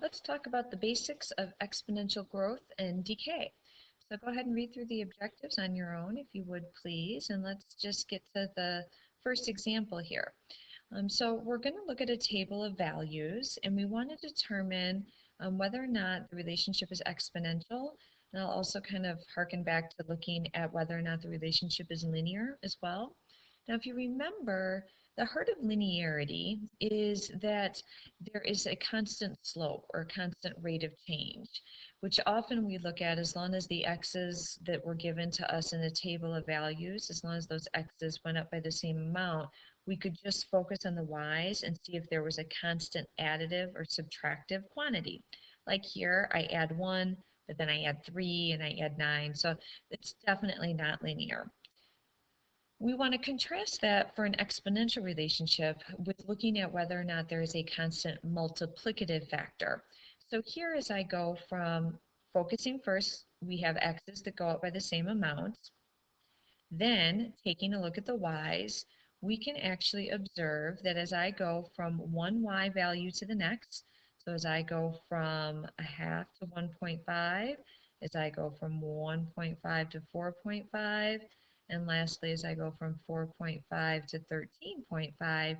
Let's talk about the basics of exponential growth and decay. So go ahead and read through the objectives on your own if you would please, and let's just get to the first example here. So we're going to look at a table of values, and we want to determine whether or not the relationship is exponential. And I'll also kind of harken back to looking at whether or not the relationship is linear as well. Now, if you remember, the heart of linearity is that there is a constant slope or a constant rate of change, which often we look at as long as the x's that were given to us in a table of values, as long as those x's went up by the same amount, we could just focus on the y's and see if there was a constant additive or subtractive quantity. Like here, I add 1, but then I add 3 and I add 9, so it's definitely not linear. We want to contrast that for an exponential relationship with looking at whether or not there is a constant multiplicative factor. So here as I go from focusing first, we have x's that go up by the same amount. Then taking a look at the y's, we can actually observe that as I go from one y value to the next, so as I go from a half to 1.5, as I go from 1.5 to 4.5, and lastly, as I go from 4.5 to 13.5,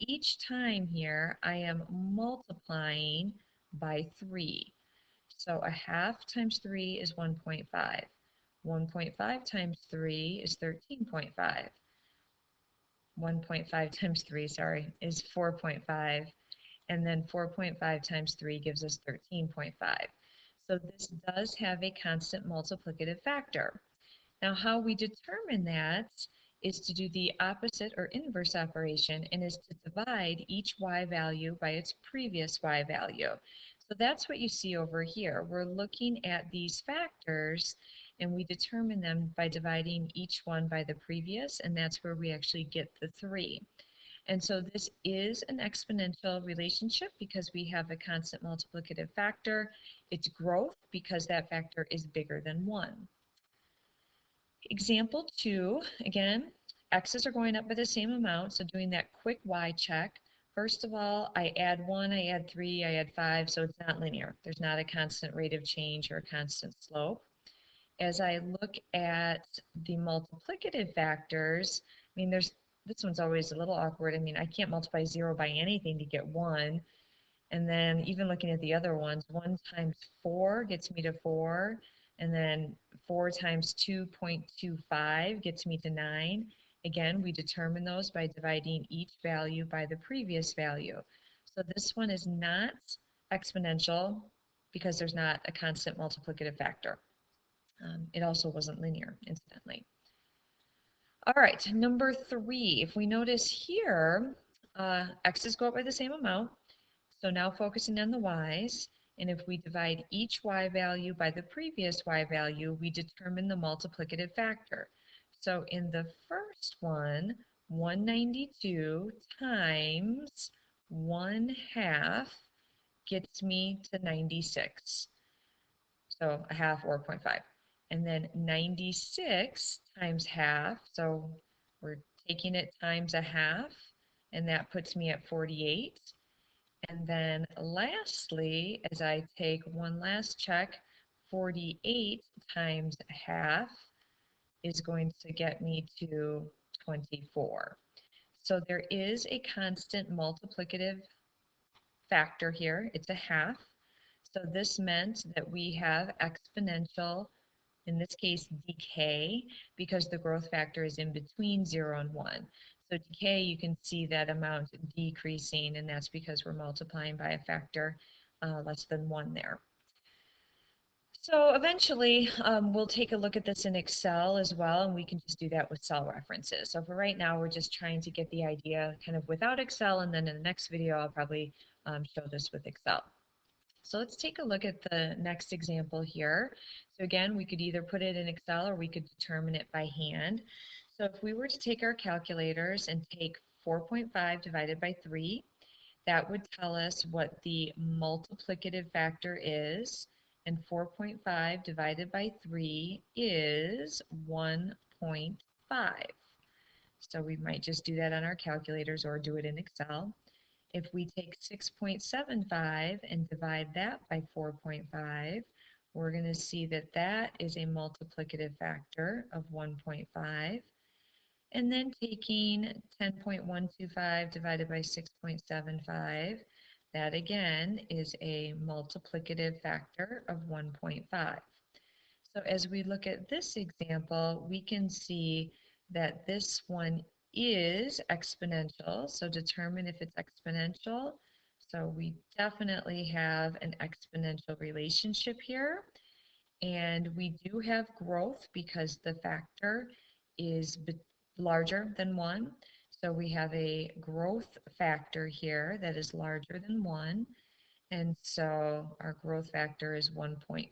each time here I am multiplying by 3. So a half times 3 is 1.5. 1.5 times 3 is 13.5. 1.5 times 3, sorry, is 4.5. And then 4.5 times 3 gives us 13.5. So this does have a constant multiplicative factor. Now, how we determine that is to do the opposite or inverse operation, and is to divide each y value by its previous y value. So that's what you see over here. We're looking at these factors, and we determine them by dividing each one by the previous, and that's where we actually get the 3. And so this is an exponential relationship because we have a constant multiplicative factor. It's growth because that factor is bigger than 1. Example 2, again, x's are going up by the same amount, so doing that quick y check. First of all, I add 1, I add 3, I add 5, so it's not linear. There's not a constant rate of change or a constant slope. As I look at the multiplicative factors, I mean, this one's always a little awkward. I mean, I can't multiply 0 by anything to get 1. And then even looking at the other ones, 1 times 4 gets me to 4. And then 4 times 2.25 gets me to 9. Again, we determine those by dividing each value by the previous value. So this one is not exponential because there's not a constant multiplicative factor. It also wasn't linear, incidentally. All right, number 3. If we notice here, x's go up by the same amount. So now focusing on the y's, and if we divide each y value by the previous y value, we determine the multiplicative factor. So in the first one, 192 times 1/2 gets me to 96. So a half or 0.5. And then 96 times half, so we're taking it times a half, and that puts me at 48. And then lastly, as I take one last check, 48 times half is going to get me to 24. So there is a constant multiplicative factor here. It's a half. So this meant that we have exponential, in this case, decay, because the growth factor is in between 0 and 1. So decay, you can see that amount decreasing, and that's because we're multiplying by a factor less than 1 there. So eventually, we'll take a look at this in Excel as well, and we can just do that with cell references. So for right now, we're just trying to get the idea kind of without Excel, and then in the next video, I'll probably show this with Excel. So let's take a look at the next example here. So again, we could either put it in Excel or we could determine it by hand. So if we were to take our calculators and take 4.5 divided by 3, that would tell us what the multiplicative factor is. And 4.5 divided by 3 is 1.5. So we might just do that on our calculators or do it in Excel. If we take 6.75 and divide that by 4.5, we're going to see that that is a multiplicative factor of 1.5. And then taking 10.125 divided by 6.75, that again is a multiplicative factor of 1.5. So as we look at this example, we can see that this one is exponential. So determine if it's exponential. So we definitely have an exponential relationship here. And we do have growth because the factor is larger than 1. So we have a growth factor here that is larger than 1. And so our growth factor is 1.5.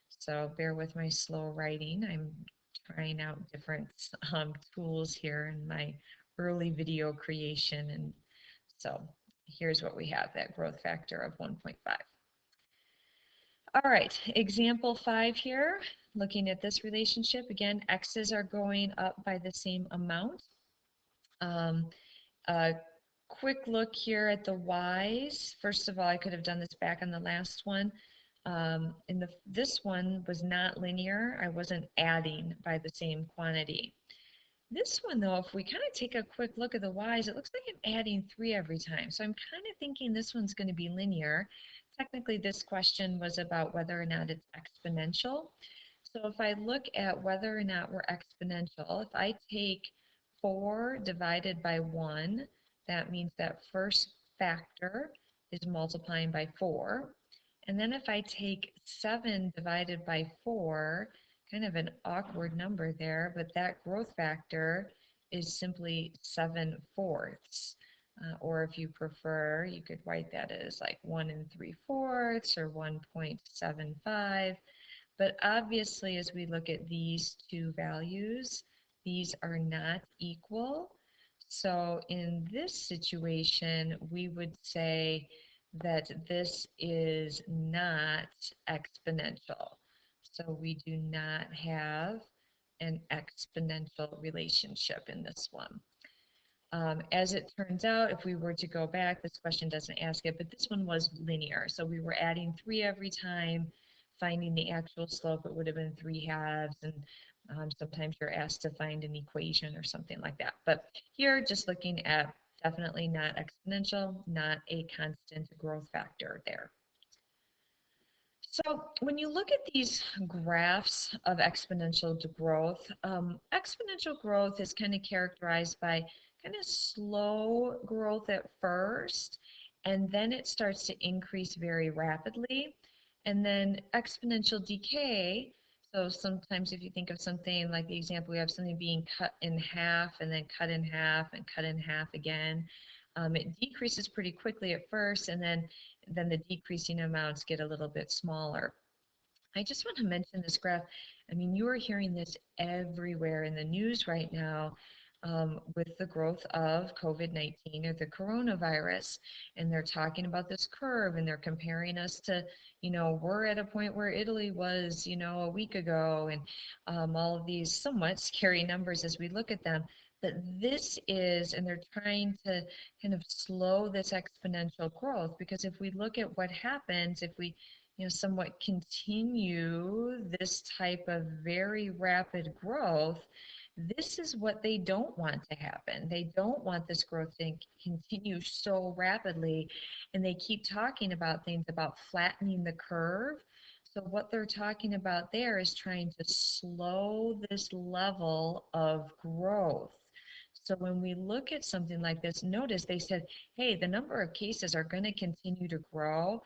So bear with my slow writing. I'm trying out different tools here in my early video creation. And so here's what we have, that growth factor of 1.5. All right, example 5 here, looking at this relationship. Again, x's are going up by the same amount. A quick look here at the y's. First of all, I could have done this back on the last one. This one was not linear. I wasn't adding by the same quantity. This one, though, if we kind of take a quick look at the y's, it looks like I'm adding 3 every time. So I'm kind of thinking this one's going to be linear. Technically, this question was about whether or not it's exponential. So if I look at whether or not we're exponential, if I take 4 divided by 1, that means that first factor is multiplying by 4. And then if I take 7 divided by 4, kind of an awkward number there, but that growth factor is simply 7/4. Or if you prefer, you could write that as like 1 3/4 or 1.75. But obviously, as we look at these two values, these are not equal. So in this situation, we would say that this is not exponential. So we do not have an exponential relationship in this one. As it turns out, if we were to go back, this question doesn't ask it, but this one was linear. So we were adding 3 every time, finding the actual slope, it would have been 3/2, and sometimes you're asked to find an equation or something like that. But here, just looking at definitely not exponential, not a constant growth factor there. So when you look at these graphs of exponential growth, exponential growth is kind of characterized by kind of slow growth at first, and then it starts to increase very rapidly. And then exponential decay, so sometimes if you think of something like the example, we have something being cut in half and then cut in half and cut in half again. It decreases pretty quickly at first, and then the decreasing amounts get a little bit smaller. I just want to mention this graph. I mean, you are hearing this everywhere in the news right now with the growth of COVID-19 or the coronavirus. And they're talking about this curve and they're comparing us to, we're at a point where Italy was, a week ago, and all of these somewhat scary numbers as we look at them. But this is, and they're trying to kind of slow this exponential growth, because if we look at what happens, if we somewhat continue this type of very rapid growth, this is what they don't want to happen. They don't want this growth to continue so rapidly, and they keep talking about things about flattening the curve. So what they're talking about there is trying to slow this level of growth. So when we look at something like this, notice they said, hey, the number of cases are going to continue to grow,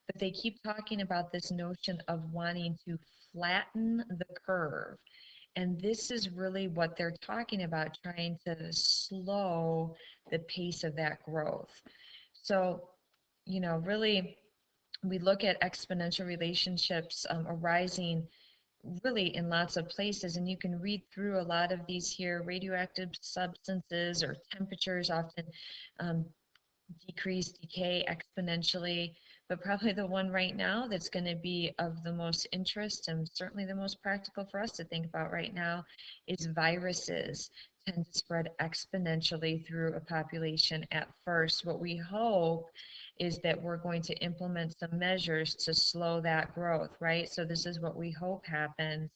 but they keep talking about this notion of wanting to flatten the curve. And this is really what they're talking about, trying to slow the pace of that growth. So, really, we look at exponential relationships arising really in lots of places, and you can read through a lot of these here. Radioactive substances or temperatures often decrease, decay exponentially, but probably the one right now that's going to be of the most interest and certainly the most practical for us to think about right now is viruses. tend to spread exponentially through a population at first. What we hope is that we're going to implement some measures to slow that growth, right? So this is what we hope happens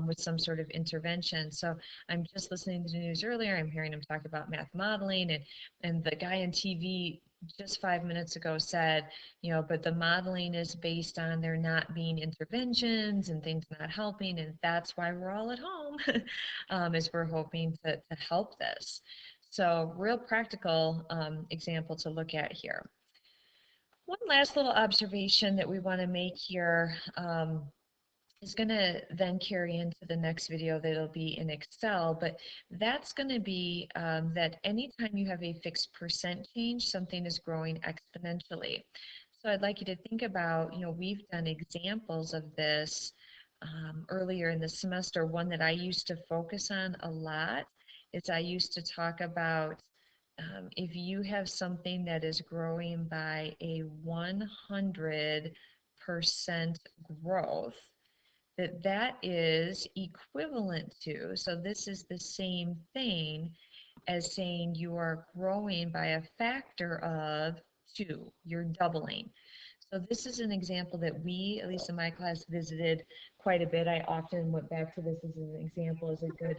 with some sort of intervention. So I'm just listening to the news earlier. I'm hearing him talk about math modeling, and the guy on TV just 5 minutes ago said, you know, but the modeling is based on there not being interventions and things not helping, and that's why we're all at home, is we're hoping to help this. So real practical example to look at here. One last little observation that we want to make here is going to then carry into the next video that'll be in Excel, but that's going to be that anytime you have a fixed percent change, something is growing exponentially. So I'd like you to think about, you know, we've done examples of this earlier in the semester. One that I used to focus on a lot is I used to talk about if you have something that is growing by a 100% growth, that is equivalent to, so this is the same thing as saying you are growing by a factor of 2, you're doubling. So this is an example that we, at least in my class, visited quite a bit. I often went back to this as an example as a good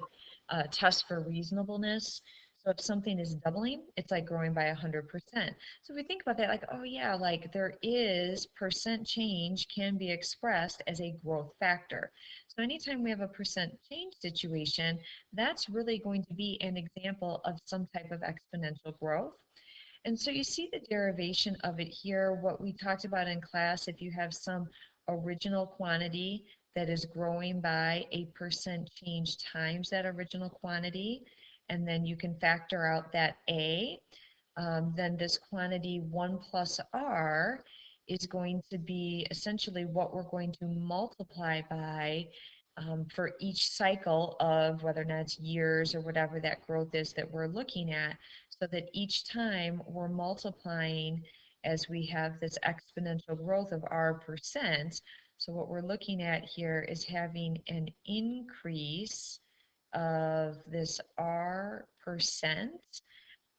test for reasonableness. So if something is doubling, it's like growing by 100%. So we think about that like, oh yeah, like there is percent change can be expressed as a growth factor. So anytime we have a percent change situation, that's really going to be an example of some type of exponential growth. And so you see the derivation of it here, what we talked about in class. If you have some original quantity that is growing by a percent change times that original quantity, and then you can factor out that A, then this quantity 1 plus R is going to be essentially what we're going to multiply by for each cycle of whether or not it's years or whatever that growth is that we're looking at, so that each time we're multiplying as we have this exponential growth of R%. So what we're looking at here is having an increase of this R%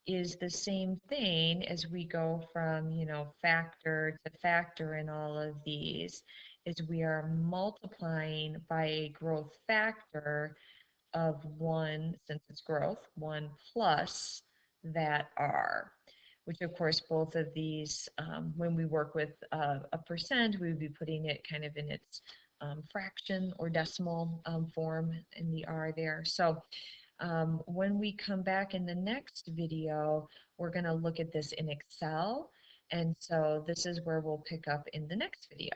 is the same thing as we go from, you know, factor to factor in all of these, is we are multiplying by a growth factor of 1, since it's growth, 1 plus that R, which of course both of these, when we work with a percent, we would be putting it kind of in its fraction or decimal form in the R there. So when we come back in the next video, we're going to look at this in Excel. And so this is where we'll pick up in the next video.